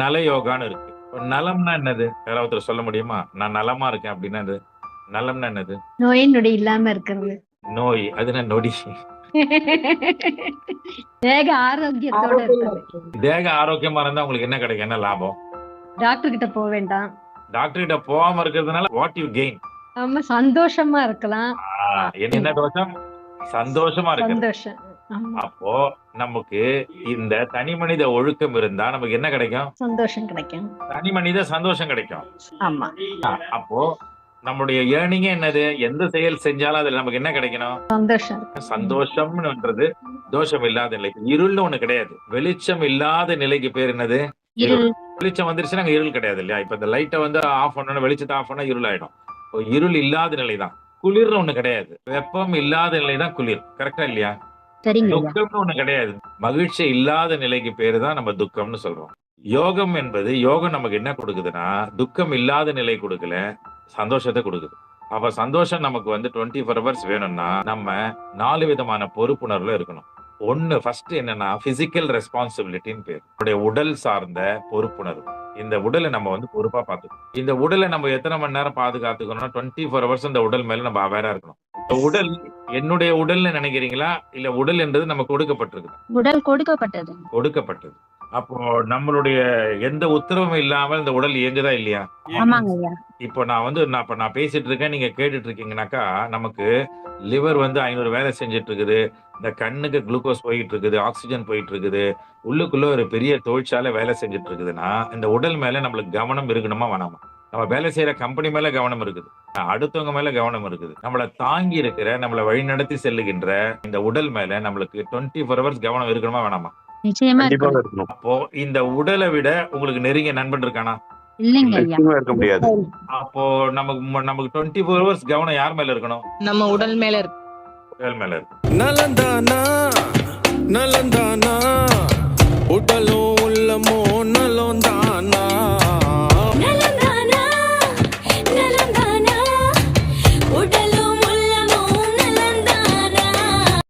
நல யோகான்னு இருக்கு. இப்ப நலம்னா என்னது? யாராவது ஒருத்தர் சொல்ல முடியுமா? நான் நலமா இருக்கேன் அப்படின்னா என்னது? நலம்னா என்னது? நோயே நொடி இல்லாம இருக்கிறது. நோய். அது என்ன நொடி? தேக ஆரோக்கியத்தோட இருக்கிறது. தேக ஆரோக்கியமா இருந்தா உங்களுக்கு என்ன கிடைக்கும்? என்ன லாபம்? டாக்டர் கிட்ட போக வேண்டாம். டாக்டர் கிட்ட போகாம இருக்கிறதுனால வாட் யூ கெயின்? நம்ம சந்தோஷமா இருக்கலாம். என்ன தோஷம்? சந்தோஷமா இருக்கிறது. சந்தோஷம். ஆமா. அப்போ நமக்கு இந்த தனி மனித ஒழுக்கம் இருந்தா நமக்கு என்ன கிடைக்கும்? சந்தோஷம் கிடைக்கும். தனி மனித சந்தோஷம் கிடைக்கும். ஆமா. அப்போ நம்முடைய ஏர்னிங்கே என்னது? எந்த செயல் செஞ்சாலும் அதுல நமக்கு என்ன கிடைக்கணும்? சந்தோஷம். சந்தோஷம்ன்றது தோஷம் இல்லாத நிலை. இருள்னு ஒண்ணு கிடையாது. வெளிச்சம் இல்லாத நிலைக்கு பேர் என்னது? இருள். வெளிச்சம் வந்துருச்சுன்னா அங்க இருள் கிடையாது இல்லையா? இப்ப இந்த லைட்டை வந்து ஆஃப் பண்ணணும், வெளிச்சத்தை ஆஃப் பண்ணா இருள் ஆயிடும். இப்போ இருள் இல்லாத நிலைதான். குளிர்னு ஒண்ணு கிடையாது. வெப்பம் இல்லாத நிலைதான் குளிர். கரெக்டா இல்லையா? சரிங்க. துக்கம்னு ஒண்ணு கிடையாது. மகிழ்ச்சி இல்லாத நிலைக்கு பேரு தான் நம்ம துக்கம்னு சொல்றோம். யோகம் என்பது யோகம் நமக்கு என்ன கொடுக்குதுன்னா, துக்கம் இல்லாத நிலை கொடுக்கல, சந்தோஷத்தை கொடுக்குது. அப்ப சந்தோஷம் நமக்கு வந்து 24 ஹவர்ஸ் வேணும்னா நம்ம 4 விதமான பொறுப்புணர்வுல இருக்கணும். ஒண்ணு ஃபர்ஸ்ட் என்னன்னா பிசிக்கல் ரெஸ்பான்சிபிலிட்டின்னு பேர். நம்முடைய உடல் சார்ந்த பொறுப்புணர்வு. இந்த உடலை நம்ம வந்து பொறுப்பா பார்த்துக்கணும். இந்த உடலை நம்ம எத்தனை மணி நேரம் பாதுகாத்துக்கணும்னா 24 ஹவர்ஸ் இந்த உடல் மேல நம்ம அவேரா இருக்கணும். இந்த உடல் என்னுடைய உடல்னு நினைக்கிறீங்களா? இல்ல உடல் என்றது நமக்கு கொடுக்கப்பட்டிருக்கு? உடல் கொடுக்கப்பட்டது. கொடுக்கப்பட்டது. அப்போ நம்மளுடைய எந்த உத்தரவும் இல்லாமல் இந்த உடல் இயங்குதா இல்லையா? ஆமாங்க ஐயா. இப்போ நான் பேசிட்டு இருக்கேன், நீங்க கேட்டுட்டு இருக்கீங்கன்னாக்கா நமக்கு லிவர் வந்து 500 வேலை செஞ்சுட்டு இருக்குது, இந்த கண்ணுக்கு குளுக்கோஸ் போயிட்டு இருக்குது, ஆக்சிஜன் போயிட்டு இருக்குது, உள்ளுக்குள்ள ஒரு பெரிய தொழிற்சாலை வேலை செஞ்சுட்டு இருக்குதுன்னா இந்த உடல் மேல நம்மளுக்கு கவனம் இருக்கணுமா வேணாமா? நம்ம வேலை செய்யற கம்பெனி மேல கவனம் இருக்குது, அடுத்தவங்க மேல கவனம் இருக்குது, நம்மளை தாங்கி இருக்கிற நம்மளை வழிநடத்தி செல்லுகின்ற இந்த உடல் மேல நம்மளுக்கு 24 ஹவர்ஸ் கவனம் இருக்கணுமா வேணாமா? நிச்சயமா இருக்கணும். அப்போ இந்த உடலை விட உங்களுக்கு நெருங்கிய நண்பன் இருக்கானா? இல்லைங்க ஐயா. இருக்க முடியாது. அப்போ நமக்கு 24 ஹவர்ஸ் கவனம் யார் மேல இருக்கணும்? நம்ம உடல் மேல இருக்கு. உடல் மேல இருக்கு. நலந்தானா நலந்தானா உடலும் உள்ளமோ நலந்தானா